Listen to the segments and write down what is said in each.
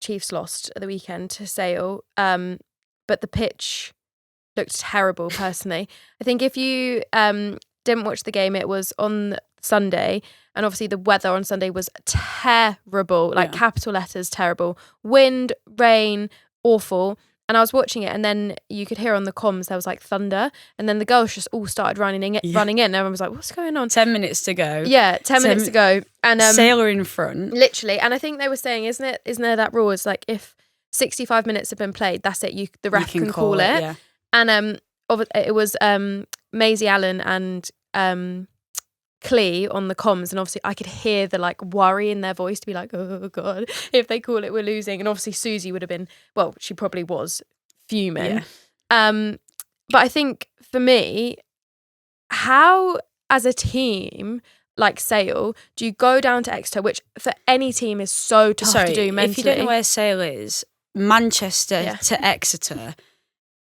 Chiefs lost at the weekend to Sale, but the pitch looked terrible, personally. I think if you didn't watch the game, it was on Sunday, and obviously the weather on Sunday was terrible, like capital letters terrible. Wind, rain, awful. And I was watching it, and then you could hear on the comms there was like thunder, and then the girls just all started running in. Everyone was like, "What's going on?" 10 minutes to go. Yeah, 10 minutes to go, and Sailor in front, literally. And I think they were saying, isn't there that rule? It's like if 65 minutes have been played, that's it. The ref can call it. Yeah. And it was Maisie Allen and Clee on the comms, and obviously I could hear the like worry in their voice to be like, oh god, if they call it, we're losing. And obviously Susie would have been, well, she probably was fuming. But I think for me, how as a team like Sale do you go down to Exeter, which for any team is so tough to do mentally? If you don't know where Sale is, Manchester to Exeter,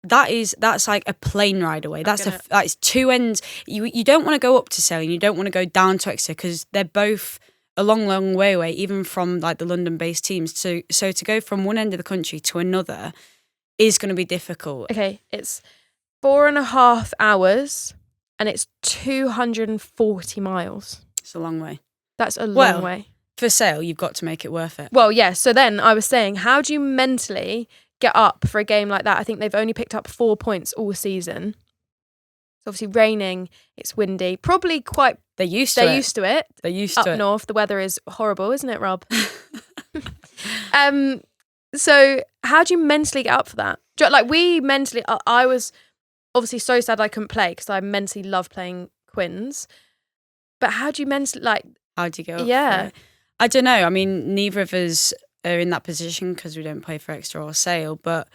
that's like a plane ride away. That's two ends. You don't want to go up to Sale and you don't want to go down to Exeter because they're both a long way away, even from like the London-based teams. So to go from one end of the country to another is going to be difficult. Okay, it's 4.5 hours and it's 240 miles. It's a long way. That's a long way. For Sale, you've got to make it worth it. Well, yeah. So then I was saying, how do you mentally get up for a game like that? I think they've only picked up 4 points all season. It's obviously raining, it's windy, probably quite... They're used to it. They're used to it. Up north, the weather is horrible, isn't it, Rob? So how do you mentally get up for that? Like I was obviously so sad I couldn't play because I mentally love playing Quins. But how do you mentally, like... How do you go up for it? I don't know. I mean, neither of us are in that position because we don't play for Exeter or Sale, but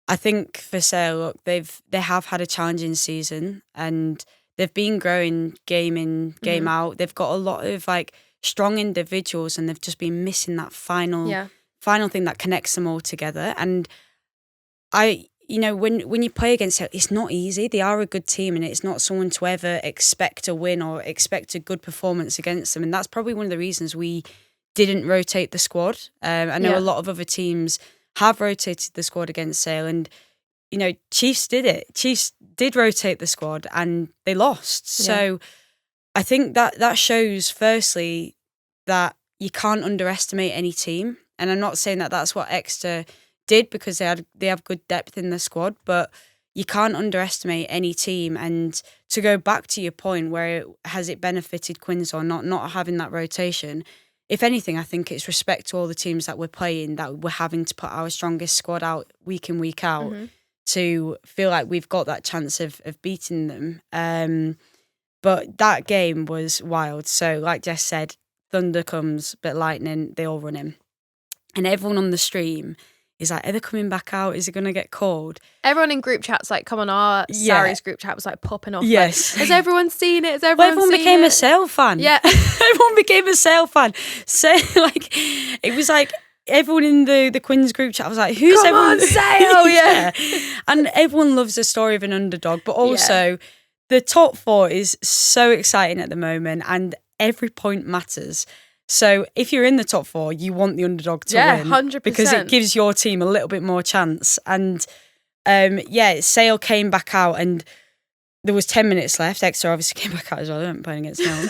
I think for Sale, look, they have had a challenging season and they've been growing game in, game out. They've got a lot of like strong individuals and they've just been missing that final thing that connects them all together. And when you play against Sale, it's not easy. They are a good team and it's not someone to ever expect a win or expect a good performance against them. And that's probably one of the reasons we didn't rotate the squad. I know a lot of other teams have rotated the squad against Sale and, Chiefs did it. Chiefs did rotate the squad and they lost. So I think that shows, firstly, that you can't underestimate any team. And I'm not saying that that's what Exeter did because they have good depth in the squad, but you can't underestimate any team. And to go back to your point, where has it benefited Quins or not having that rotation? If anything, I think it's respect to all the teams that we're playing, that we're having to put our strongest squad out week in, week out to feel like we've got that chance of beating them. But that game was wild. So like Jess said, thunder comes, but lightning, they all run in. And everyone on the stream is like, are they coming back out? Is it going to get cold? Everyone in group chats, like, come on, our Sarries group chat was like popping off. Yes. Like, has everyone seen it? Everyone became a Sale fan. Yeah. Everyone became a Sale fan. So, like, it was like, everyone in the Quins group chat was like, who's come everyone? On, Sale, yeah. And everyone loves the story of an underdog, but also the top four is so exciting at the moment and every point matters. So if you're in the top four, you want the underdog to win. 100%. Because it gives your team a little bit more chance. And Sale came back out and there was 10 minutes left. Exeter obviously came back out as well. They weren't playing against no one.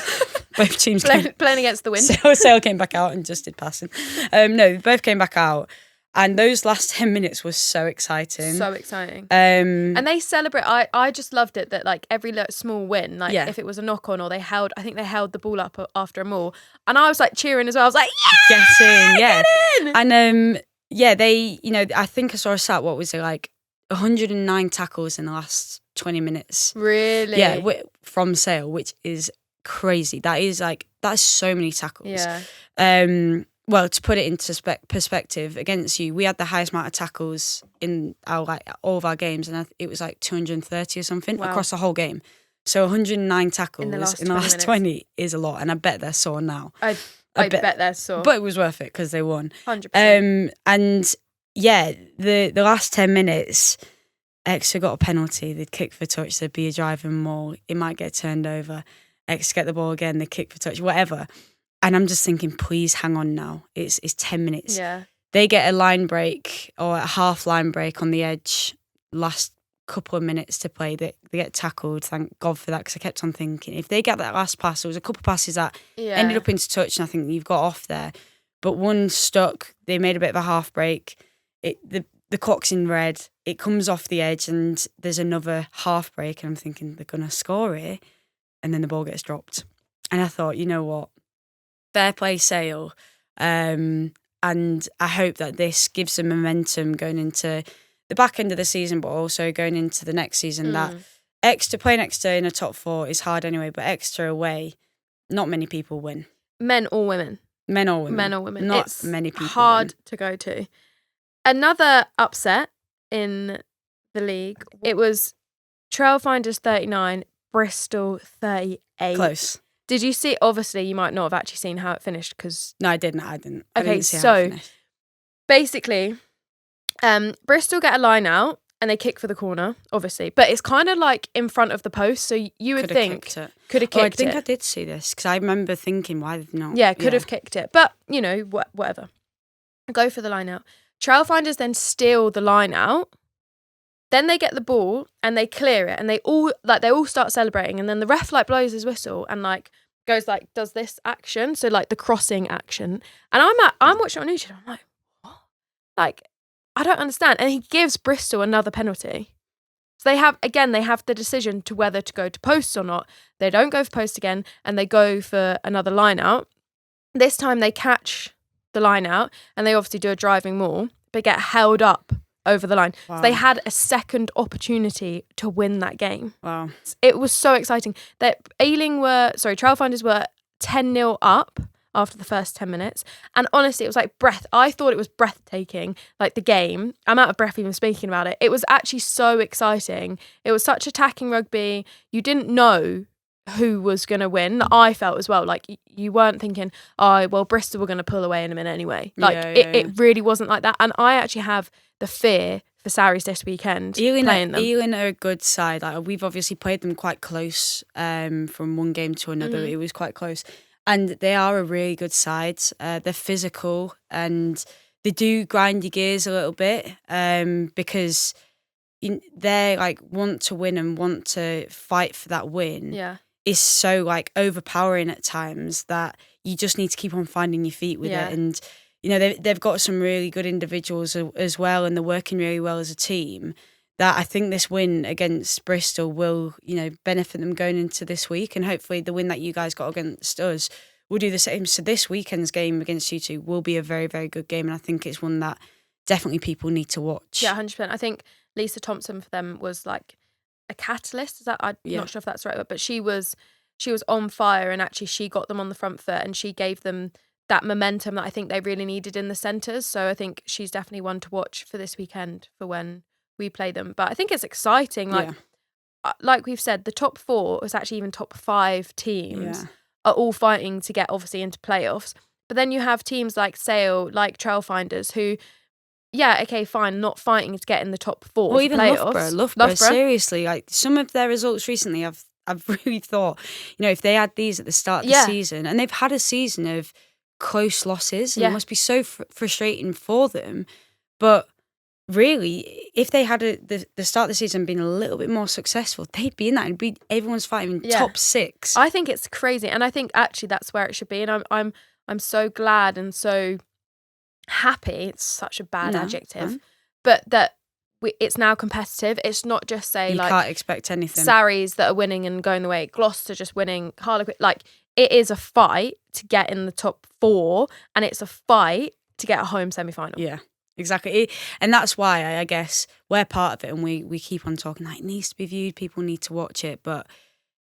Both teams playing against the wind. Sale came back out and just did passing. No, both came back out. And those last 10 minutes was so exciting. So exciting. And they celebrate. I just loved it that like every small win, like if it was a knock on or I think they held the ball up after a maul. And I was like cheering as well. I was like, yeah! Get in! And they, I think I saw a stat, what was it, like 109 tackles in the last 20 minutes. Really? Yeah, from Sale, which is crazy. That's so many tackles. Yeah. Well, to put it into perspective, against you, we had the highest amount of tackles in all of our games, and it was like 230 or something across the whole game. So 109 tackles in the last 20 is a lot, and I bet they're sore now. I bet they're sore. But it was worth it because they won. 100%. And yeah, the last 10 minutes, Exeter got a penalty. They'd kick for touch. There'd be a driving maul. It might get turned over. Exeter get the ball again. They kick for touch. Whatever. And I'm just thinking, please hang on now. It's 10 minutes. Yeah. They get a line break or a half line break on the edge, last couple of minutes to play. They get tackled. Thank God for that, because I kept on thinking, if they get that last pass, there was a couple of passes that ended up into touch, and I think you've got off there. But one stuck. They made a bit of a half break. The clock's in red. It comes off the edge, and there's another half break, and I'm thinking they're going to score it, and then the ball gets dropped. And I thought, you know what? Fair play, Sale. And I hope that this gives them momentum going into the back end of the season, but also going into the next season. That playing Exeter in a top 4 is hard anyway, but Exeter away, not many people win. Men or women? Men or women. Not it's many people hard win. to go to. Another upset in the league, it was Trailfinders 39, Bristol 38. Close. Did you see? Obviously, you might not have actually seen how it finished because... No, I didn't. Okay, I didn't see so how it finished. Basically, Bristol get a line out and they kick for the corner, obviously. But it's kind of like in front of the post, so you would think... Could have kicked it. I think I did see this because I remember thinking, why did not? Yeah, could have kicked it. But, you know, whatever. Go for the line out. Trailfinders then steal the line out. Then they get the ball and they clear it, and they all start celebrating, and then the ref blows his whistle and goes does this action, so the crossing action, and I'm watching it on YouTube. I'm like, what? I don't understand. And he gives Bristol another penalty. So they have the decision to whether to go to post or not. They don't go for post again, and they go for another line out. This time they catch the line out, and they obviously do a driving maul, but get held up over the line. Wow. So they had a second opportunity to win that game. Wow. It was so exciting. Trailfinders were 10-0 up after the first 10 minutes. And honestly, it was I thought it was breathtaking, the game. I'm out of breath even speaking about it. It was actually so exciting. It was such attacking rugby. You didn't know who was going to win. I felt as well. You weren't thinking, oh, well, Bristol were going to pull away in a minute anyway. It really wasn't like that. And I actually have the fear for Sarries this weekend playing them. Ealing are a good side. We've obviously played them quite close from one game to another. It was quite close. And they are a really good side. They're physical and they do grind your gears a little bit because they want to win and want to fight for that win. Yeah. Is so overpowering at times that you just need to keep on finding your feet with it. And they've got some really good individuals as well, and they're working really well as a team. That I think this win against Bristol will benefit them going into this week, and hopefully the win that you guys got against us will do the same. So this weekend's game against you two will be a very, very good game, and I think it's one that definitely people need to watch. Yeah, 100%. I think Lisa Thompson for them was a catalyst. Is that? I'm not sure if that's right, but she was on fire, and actually she got them on the front foot, and she gave them that momentum that I think they really needed in the centres. So I think she's definitely one to watch for this weekend for when we play them. But I think it's exciting. Like we've said, the top 4, it's actually even top 5 teams are all fighting to get obviously into playoffs. But then you have teams like Sale, like Trailfinders, who, fine, not fighting to get in the top 4 Well, even playoffs. Loughborough, seriously, some of their results recently, I've really thought, if they had these at the start of the season, and they've had a season of close losses, and it must be so frustrating for them. But really, if they had the start of the season been a little bit more successful, they'd be in that. It'd be everyone's fighting top 6. I think it's crazy, and I think actually that's where it should be. And I'm so glad and so happy. It's such a bad adjective, but that it's now competitive. It's not just you can't expect anything. Sarries that are winning and going the way. Gloucester just winning. Harlequin, it is a fight to get in the top 4, and it's a fight to get a home semi-final. Yeah, exactly. And that's why I guess we're part of it, and we keep on talking it needs to be viewed, people need to watch it, but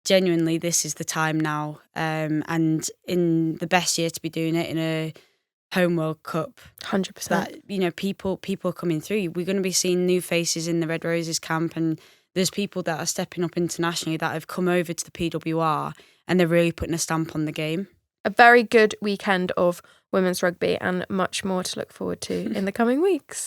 genuinely this is the time now, and in the best year to be doing it in a home World Cup. 100%. That, people are coming through. We're going to be seeing new faces in the Red Roses camp, and there's people that are stepping up internationally that have come over to the PWR, and they're really putting a stamp on the game. A very good weekend of women's rugby, and much more to look forward to in the coming weeks.